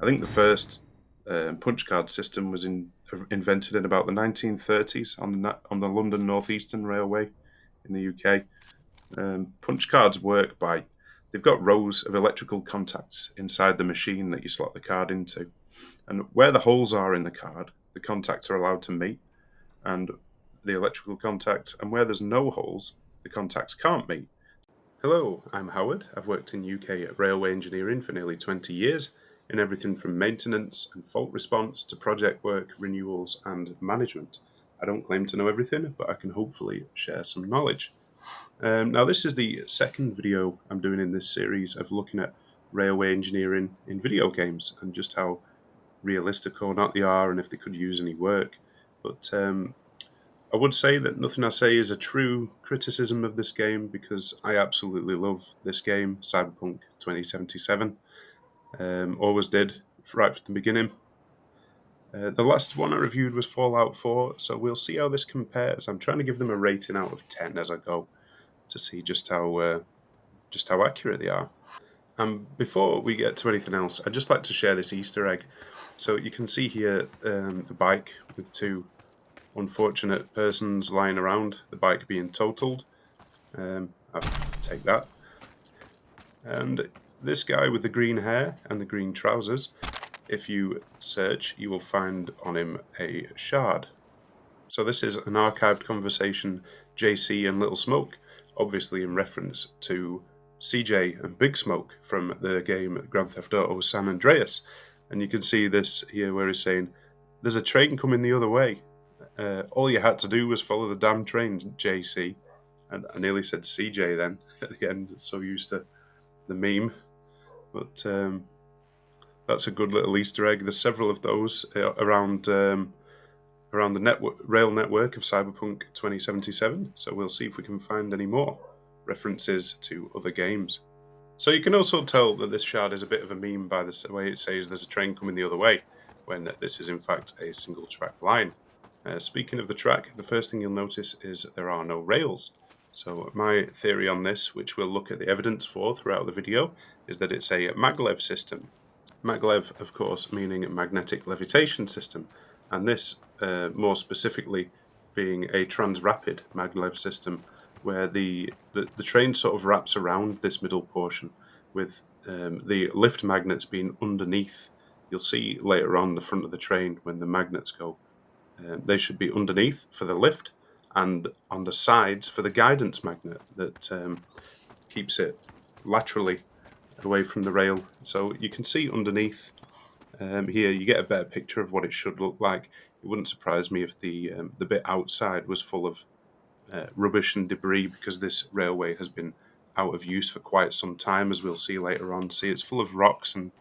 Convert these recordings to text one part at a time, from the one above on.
I think the first punch card system was invented in about the 1930s on the London North Eastern Railway in the UK. Punch cards work by they've got rows of electrical contacts inside the machine that you slot the card into, and where the holes are in the card, the contacts are allowed to meet, and the electrical contacts, and where there's no holes, the contacts can't meet. Hello, I'm Howard. I've worked in UK railway engineering for nearly 20 years in everything from maintenance and fault response to project work, renewals, and management. I don't claim to know everything, but I can hopefully share some knowledge. Now, this is the second video I'm doing in this series of looking at railway engineering in video games and just how realistic or not they are and if they could use any work. But I would say that nothing I say is a true criticism of this game because I absolutely love this game, Cyberpunk 2077. Always did, right from the beginning. The last one I reviewed was Fallout 4, so we'll see how this compares. I'm trying to give them a rating out of 10 as I go to see just how accurate they are. Before we get to anything else, I'd just like to share this Easter egg. So you can see here the bike with two unfortunate persons lying around, the bike being totaled. I'll take that. And this guy with the green hair and the green trousers, if you search, you will find on him a shard. So this is an archived conversation, JC and Little Smoke, obviously in reference to CJ and Big Smoke from the game Grand Theft Auto San Andreas. And you can see this here where he's saying, "There's a train coming the other way. All you had to do was follow the damn train, JC." And I nearly said CJ then at the end, so used to the meme. But that's a good little Easter egg. There's several of those around the rail network of Cyberpunk 2077, so we'll see if we can find any more references to other games. So you can also tell that this shard is a bit of a meme by the way it says there's a train coming the other way, when this is in fact a single track line. Speaking of the track, the first thing you'll notice is there are no rails. So my theory on this, which we'll look at the evidence for throughout the video, is that it's a maglev system. Maglev, of course, meaning magnetic levitation system, and this more specifically being a trans-rapid maglev system where the train sort of wraps around this middle portion with the lift magnets being underneath. You'll see later on the front of the train when the magnets go. They should be underneath for the lift and on the sides for the guidance magnet that keeps it laterally away from the rail. So you can see underneath here, you get a better picture of what it should look like. It wouldn't surprise me if the bit outside was full of rubbish and debris because this railway has been out of use for quite some time, as we'll see later on. See, it's full of rocks and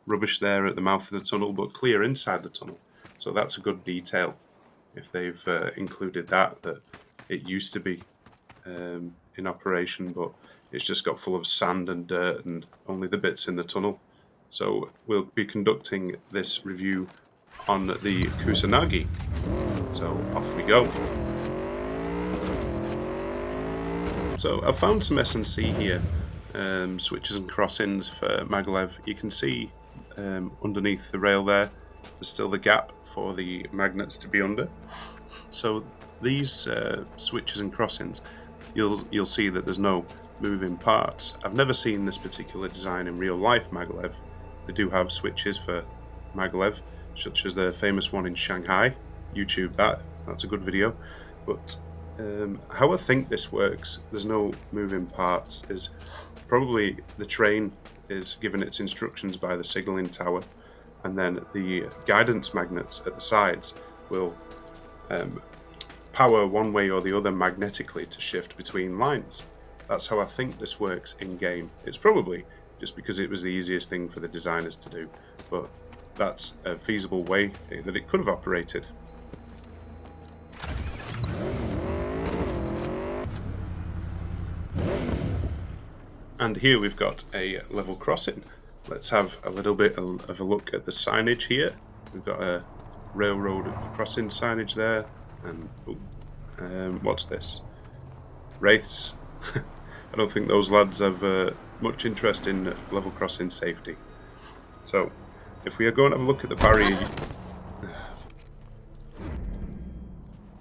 rubbish there at the mouth of the tunnel, but clear inside the tunnel. So that's a good detail if they've included that it used to be in operation, but it's just got full of sand and dirt and only the bits in the tunnel. So we'll be conducting this review on the Kusanagi. So off we go. So I've found some S&C here, switches and crossings for Maglev. You can see underneath the rail there's still the gap for the magnets to be under. So these switches and crossings, you'll see that there's no moving parts. I've never seen this particular design in real life Maglev. They do have switches for Maglev, such as the famous one in Shanghai. YouTube that's a good video. But how I think this works, there's no moving parts, is probably the train is given its instructions by the signalling tower, and then the guidance magnets at the sides will power one way or the other magnetically to shift between lines. That's how I think this works in-game. It's probably just because it was the easiest thing for the designers to do, but that's a feasible way that it could have operated. And here we've got a level crossing. Let's have a little bit of a look at the signage here. We've got a railroad crossing signage there, and what's this? Wraiths. I don't think those lads have much interest in level crossing safety. So if we go and have a look at the barrier,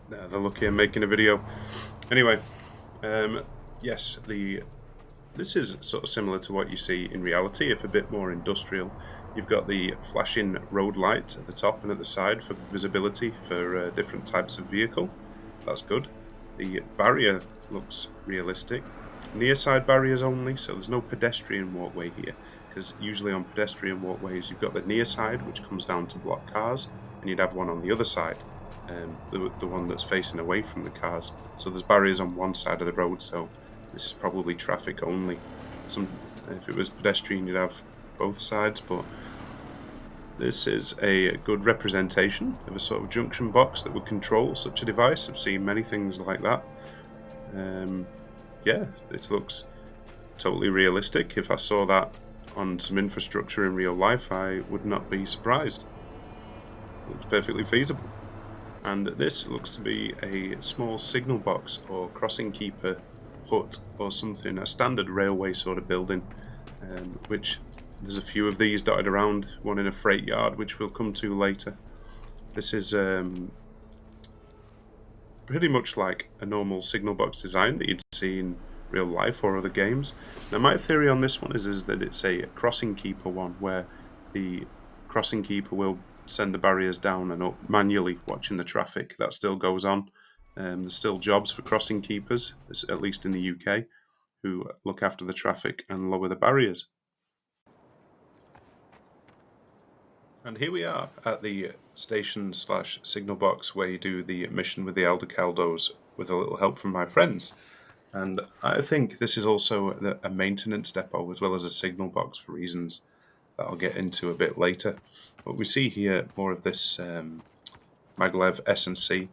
they're lucky I'm making a video. Anyway, yes, this is sort of similar to what you see in reality, if a bit more industrial. You've got the flashing road light at the top and at the side for visibility for different types of vehicle. That's good. The barrier looks realistic. Near side barriers only, so there's no pedestrian walkway here, because usually on pedestrian walkways you've got the near side, which comes down to block cars, and you'd have one on the other side, the one that's facing away from the cars. So there's barriers on one side of the road, so this is probably traffic only. If it was pedestrian, you'd have both sides, but this is a good representation of a sort of junction box that would control such a device. I've seen many things like that. Yeah, this looks totally realistic. If I saw that on some infrastructure in real life, I would not be surprised. It looks perfectly feasible. And this looks to be a small signal box or crossing keeper hut or something, a standard railway sort of building, which there's a few of these dotted around, one in a freight yard, which we'll come to later. This is pretty much like a normal signal box design that you'd see in real life or other games. Now my theory on this one is that it's a crossing keeper one, where the crossing keeper will send the barriers down and up manually, watching the traffic. That still goes on. There's still jobs for crossing keepers, at least in the UK, who look after the traffic and lower the barriers. And here we are at the station/signal box where you do the mission with the Elder Caldos with a little help from my friends. And I think this is also a maintenance depot as well as a signal box for reasons that I'll get into a bit later. But we see here more of this Maglev S&C.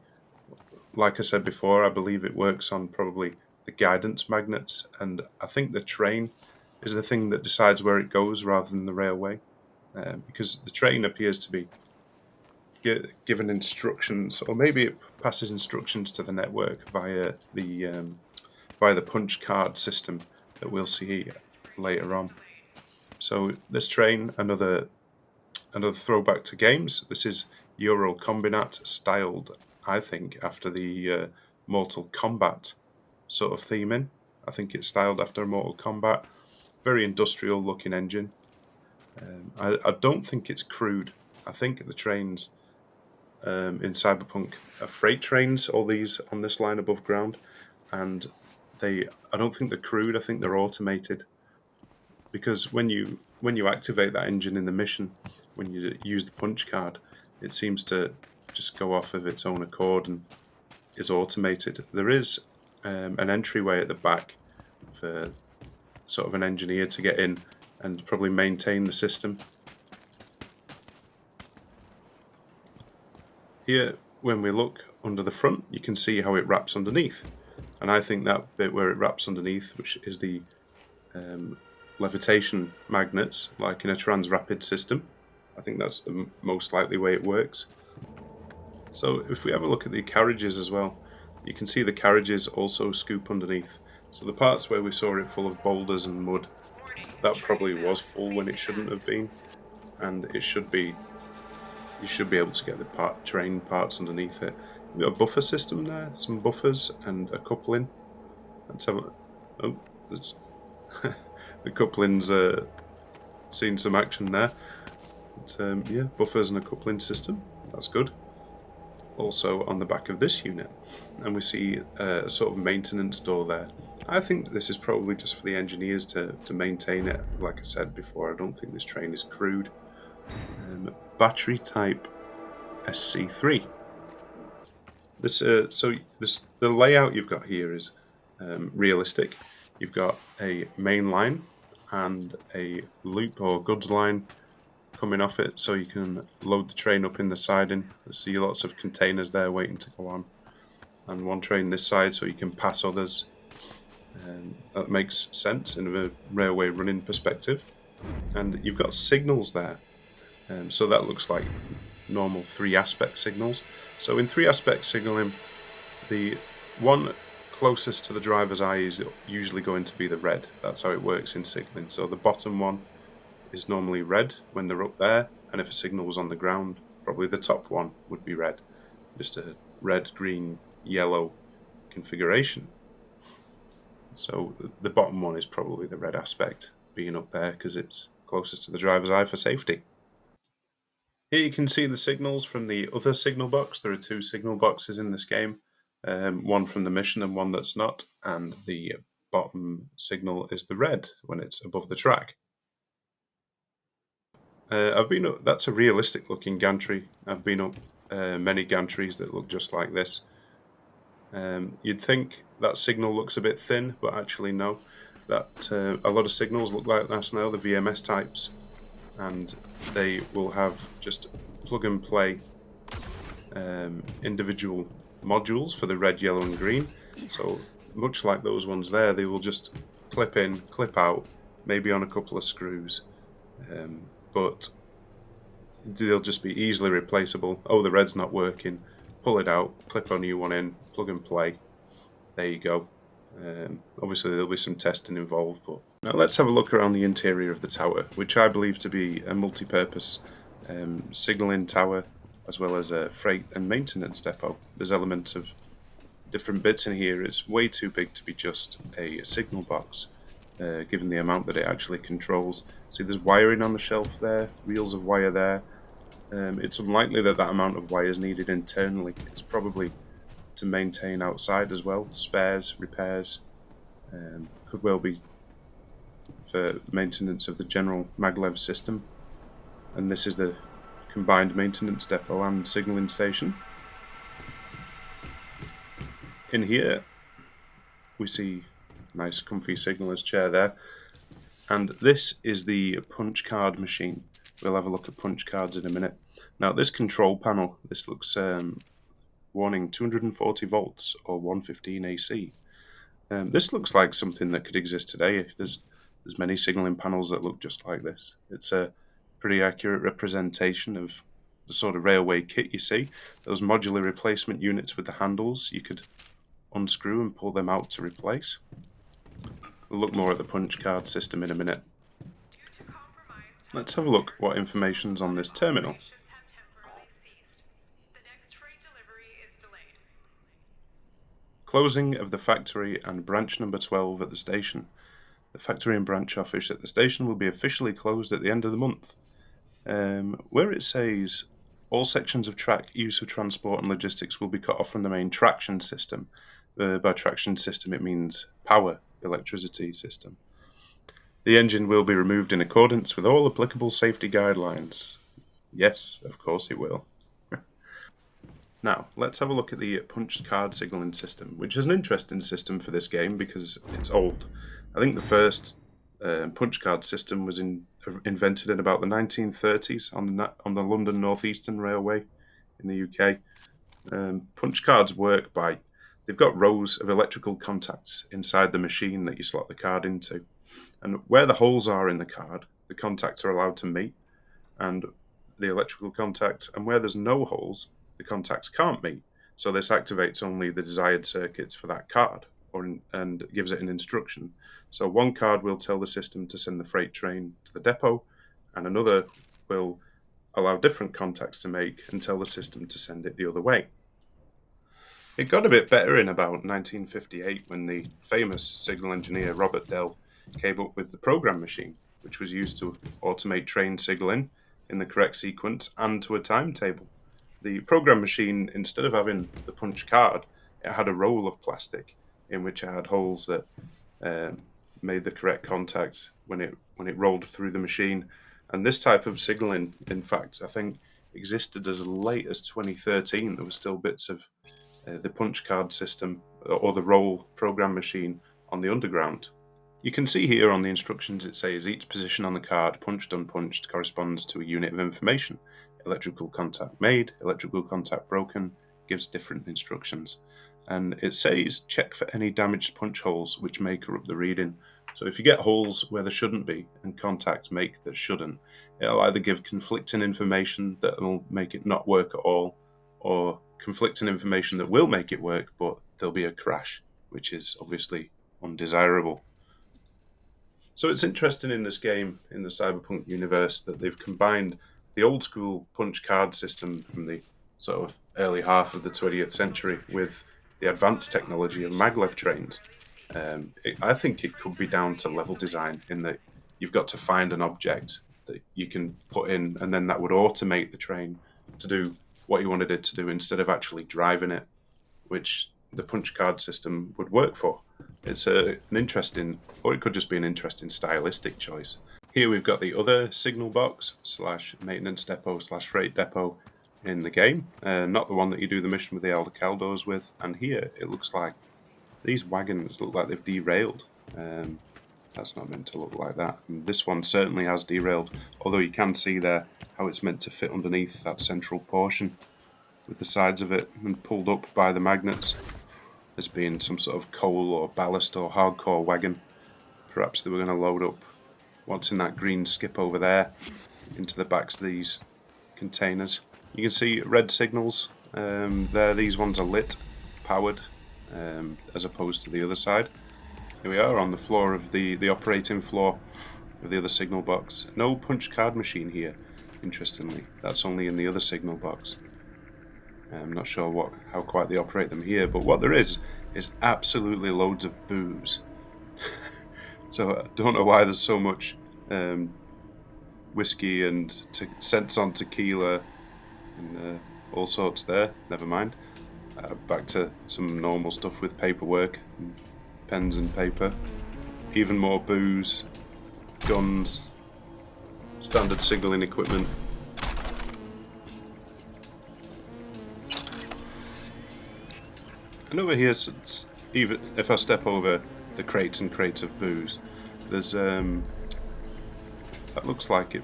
Like I said before, I believe it works on probably the guidance magnets, and I think the train is the thing that decides where it goes rather than the railway. Because the train appears to be given instructions, or maybe it passes instructions to the network via the punch card system that we'll see later on. So this train, another throwback to games. This is Euro Combinat, styled, I think, after the Mortal Kombat sort of theming. I think it's styled after Mortal Kombat. Very industrial looking engine. I don't think it's crude. I think the trains in Cyberpunk are freight trains, all these on this line above ground, and I don't think they're crude. I think they're automated, because when you activate that engine in the mission, when you use the punch card, it seems to just go off of its own accord and is automated. There is an entryway at the back for sort of an engineer to get in and probably maintain the system. Here, when we look under the front, you can see how it wraps underneath. And I think that bit where it wraps underneath, which is the levitation magnets, like in a trans-rapid system, I think that's the most likely way it works. So if we have a look at the carriages as well, you can see the carriages also scoop underneath. So the parts where we saw it full of boulders and mud, that probably was full when it shouldn't have been, and you should be able to get the train parts underneath it. We've got a buffer system there, some buffers and a coupling. Let's have the coupling's seen some action there. But, yeah, buffers and a coupling system, that's good. Also on the back of this unit, and we see a sort of maintenance door there. I think this is probably just for the engineers to maintain it. Like I said before, I don't think this train is crude. Battery type SC3. The layout you've got here is realistic. You've got a main line and a loop or goods line coming off it, so you can load the train up in the siding. I see lots of containers there waiting to go on, and one train this side so you can pass others. That makes sense in a railway running perspective. And you've got signals there, so that looks like normal 3-aspect signals. So in 3-aspect signaling, the one closest to the driver's eye is usually going to be the red. That's how it works in signaling. So the bottom one is normally red when they're up there, and if a signal was on the ground, probably the top one would be red, just a red, green, yellow configuration. So the bottom one is probably the red aspect, being up there because it's closest to the driver's eye for safety. Here you can see the signals from the other signal box. There are two signal boxes in this game, one from the mission and one that's not, and the bottom signal is the red when it's above the track. That's a realistic looking gantry. I've been up many gantries that look just like this. You'd think that signal looks a bit thin, but actually no. That a lot of signals look like that now, the VMS types, and they will have just plug and play individual modules for the red, yellow, and green. So much like those ones there, they will just clip in, clip out, maybe on a couple of screws, but they'll just be easily replaceable. Oh, the red's not working. Pull it out, clip a new one in, plug and play. There you go. Obviously, there'll be some testing involved, but now let's have a look around the interior of the tower, which I believe to be a multi-purpose signalling tower, as well as a freight and maintenance depot. There's elements of different bits in here. It's way too big to be just a signal box, given the amount that it actually controls. See, there's wiring on the shelf there, reels of wire there. It's unlikely that that amount of wire is needed internally. It's probably to maintain outside as well, spares, repairs, could well be for maintenance of the general Maglev system. And this is the combined maintenance depot and signalling station. In here, we see a nice comfy signaller's chair there. And this is the punch card machine. We'll have a look at punch cards in a minute. Now, this control panel, this looks warning 240 volts or 115 AC. This looks like something that could exist today. There's many signalling panels that look just like this. It's a pretty accurate representation of the sort of railway kit you see. Those modular replacement units with the handles, you could unscrew and pull them out to replace. We'll look more at the punch card system in a minute. Let's have a look what information's on this terminal. Closing of the factory and branch number 12 at the station. The factory and branch office at the station will be officially closed at the end of the month. Where it says all sections of track, use of transport and logistics will be cut off from the main traction system. By traction system, it means power, electricity system. The engine will be removed in accordance with all applicable safety guidelines. Yes, of course it will. Now, let's have a look at the punch card signalling system, which is an interesting system for this game because it's old. I think the first punch card system was invented in about the 1930s on the London North Eastern Railway in the UK. Punch cards work by, they've got rows of electrical contacts inside the machine that you slot the card into. And where the holes are in the card, the contacts are allowed to meet, and the electrical contact, and where there's no holes, the contacts can't meet. So this activates only the desired circuits for that card, and gives it an instruction. So one card will tell the system to send the freight train to the depot, and another will allow different contacts to make and tell the system to send it the other way. It got a bit better in about 1958 when the famous signal engineer Robert Dell came up with the program machine, which was used to automate train signaling in the correct sequence and to a timetable. The program machine, instead of having the punch card, it had a roll of plastic in which it had holes that made the correct contacts when it rolled through the machine. And this type of signaling, in fact, I think existed as late as 2013. There were still bits of the punch card system or the roll program machine on the underground. You can see here on the instructions it says each position on the card, punched, unpunched, corresponds to a unit of information. Electrical contact made, electrical contact broken, gives different instructions. And it says check for any damaged punch holes which may corrupt the reading. So if you get holes where there shouldn't be and contacts make that shouldn't, it'll either give conflicting information that will make it not work at all, or conflicting information that will make it work, but there'll be a crash, which is obviously undesirable. So it's interesting in this game, in the Cyberpunk universe, that they've combined the old school punch card system from the sort of early half of the 20th century with the advanced technology of maglev trains. I think it could be down to level design in that you've got to find an object that you can put in, and then that would automate the train to do what you wanted it to do instead of actually driving it, which the punch card system would work for. It's an interesting, or it could just be an interesting stylistic choice. Here we've got the other signal box slash maintenance depot slash freight depot in the game, not the one that you do the mission with the Elder Caldos with. And here it looks like these wagons look like they've derailed. That's not meant to look like that. And this one certainly has derailed, although you can see there how it's meant to fit underneath that central portion with the sides of it and pulled up by the magnets as being some sort of coal or ballast or hardcore wagon. Perhaps they were going to load up what's in that green skip over there into the backs of these containers. You can see red signals there. These ones are lit, powered, as opposed to the other side. Here we are on the floor of the operating floor of the other signal box. No punch card machine here, interestingly. That's only in the other signal box. I'm not sure how quite they operate them here, but what there is absolutely loads of booze. So I don't know why there's so much whiskey and scents on tequila and all sorts there. Never mind. Back to some normal stuff with paperwork, and pens and paper. Even more booze, guns, standard signalling equipment. And over here, even if I step over the crates and crates of booze, there's that looks like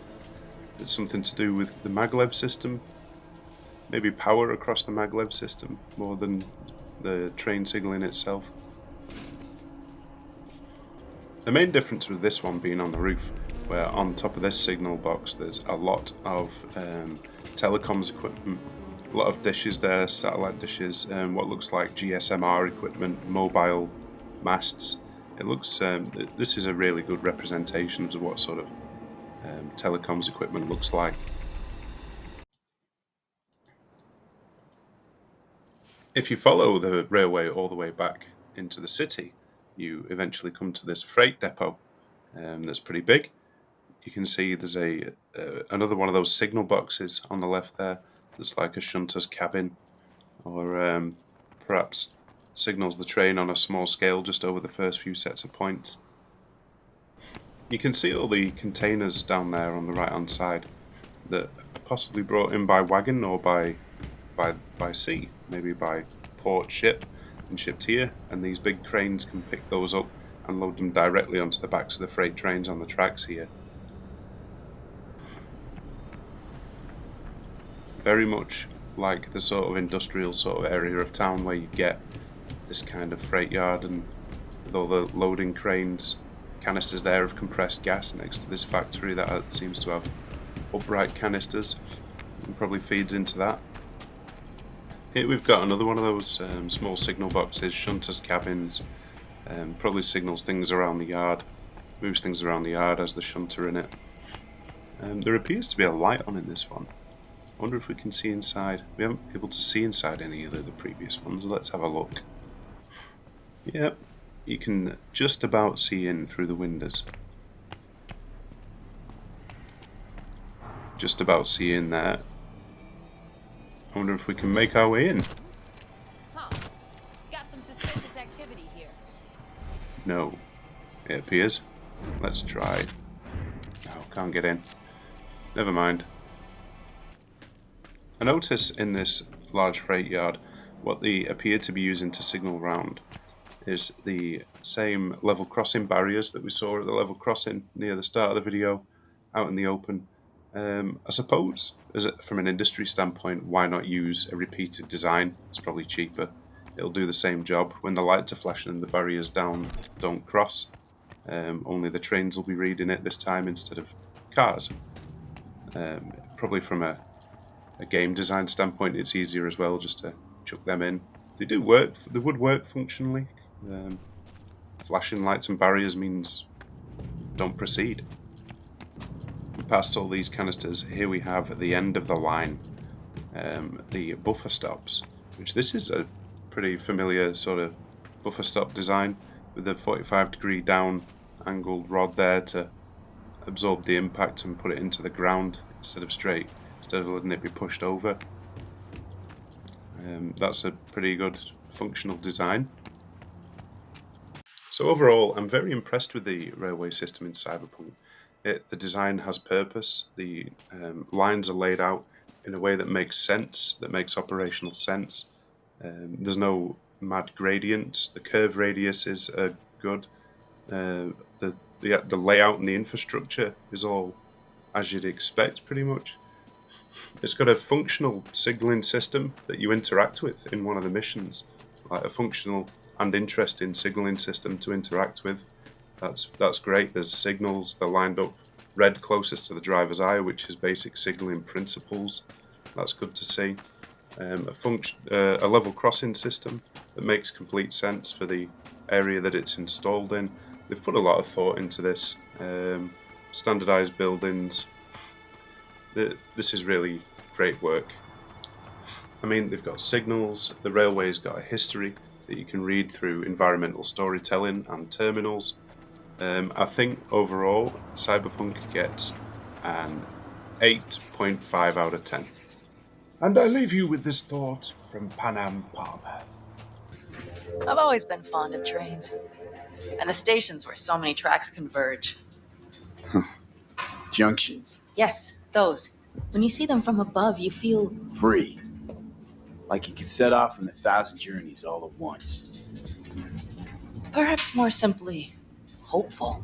it's something to do with the maglev system. Maybe power across the maglev system more than the train signaling itself. The main difference with this one being on the roof, where on top of this signal box there's a lot of telecoms equipment, a lot of dishes there, satellite dishes, what looks like GSMR equipment, mobile masts. It looks this is a really good representation of what sort of telecoms equipment looks like. If you follow the railway all the way back into the city, you eventually come to this freight depot that's pretty big. You can see there's another one of those signal boxes on the left there that's like a shunter's cabin, or perhaps signals the train on a small scale just over the first few sets of points. You can see all the containers down there on the right hand side that are possibly brought in by wagon or by sea, maybe by port ship and shipped here, and these big cranes can pick those up and load them directly onto the backs of the freight trains on the tracks here. Very much like the sort of industrial sort of area of town where you get this kind of freight yard, and with all the loading cranes, canisters there of compressed gas next to this factory that seems to have upright canisters and probably feeds into that. Here we've got another one of those small signal boxes, shunters cabins, probably signals things around the yard, moves things around the yard as the shunter in it. There appears to be a light on in this one. I wonder if we can see inside. We haven't been able to see inside any of the previous ones. Let's have a look. Yep, you can just about see in through the windows. Just about see in there. I wonder if we can make our way in. Huh. Got some suspicious activity here. No, it appears. Let's try. No, can't get in. Never mind. I notice in this large freight yard, what they appear to be using to signal round is the same level crossing barriers that we saw at the level crossing near the start of the video, out in the open. I suppose, from an industry standpoint, why not use a repeated design? It's probably cheaper. It'll do the same job. When the lights are flashing and the barriers don't cross, only the trains will be reading it this time instead of cars. Probably from a game design standpoint, it's easier as well just to chuck them in. They do work. They would work functionally. Flashing lights and barriers means don't proceed. past all these canisters, here we have the end of the line, the buffer stops, which this is a pretty familiar sort of buffer stop design with the 45-degree down angled rod there to absorb the impact and put it into the ground instead of letting it be pushed over. That's a pretty good functional design. So overall, I'm very impressed with the railway system in Cyberpunk. The design has purpose. The lines are laid out in a way that makes sense, that makes operational sense. There's no mad gradients. The curve radiuses are good. The layout and the infrastructure is all as you'd expect, pretty much. It's got a functional signaling system that you interact with in one of the missions, like a functional and interesting signaling system to interact with. That's great. There's signals, they're lined up red closest to the driver's eye, which is basic signaling principles. That's good to see. A level crossing system that makes complete sense for the area that it's installed in. They've put a lot of thought into this. Standardized buildings. This is really great work. I mean, they've got signals. The railway's got a history that you can read through environmental storytelling and terminals. I think overall, Cyberpunk gets an 8.5 out of 10. And I leave you with this thought from Panam Palmer. I've always been fond of trains, and the stations where so many tracks converge. Junctions. Yes, those. When you see them from above, you feel Free. Like you could set off on 1,000 journeys all at once. perhaps more simply hopeful.